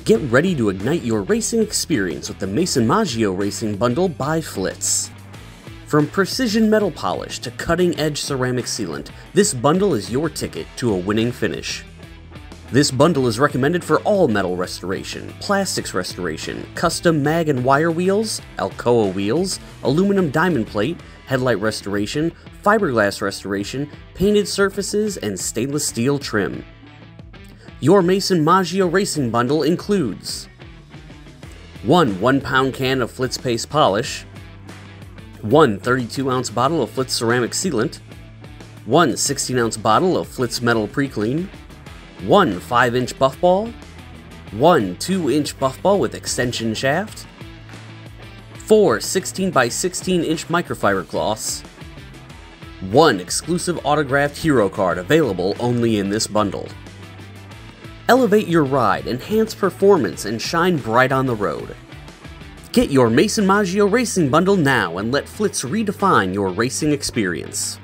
Get ready to ignite your racing experience with the Maggio Racing Bundle by Flitz. From precision metal polish to cutting-edge ceramic sealant, this bundle is your ticket to a winning finish. This bundle is recommended for all metal restoration, plastics restoration, custom mag and wire wheels, Alcoa wheels, aluminum diamond plate, headlight restoration, fiberglass restoration, painted surfaces, and stainless steel trim. Your Maggio Racing Bundle includes 1 1-pound can of Flitz paste polish, 1 32-ounce bottle of Flitz ceramic sealant, 1 16-ounce bottle of Flitz metal pre-clean, 1 5-inch buff ball, 1 2-inch buff ball with extension shaft, 4 16 by 16-inch microfiber cloths, 1 exclusive autographed hero card available only in this bundle. Elevate your ride, enhance performance, and shine bright on the road. Get your Maggio Racing Bundle now and let Flitz redefine your racing experience.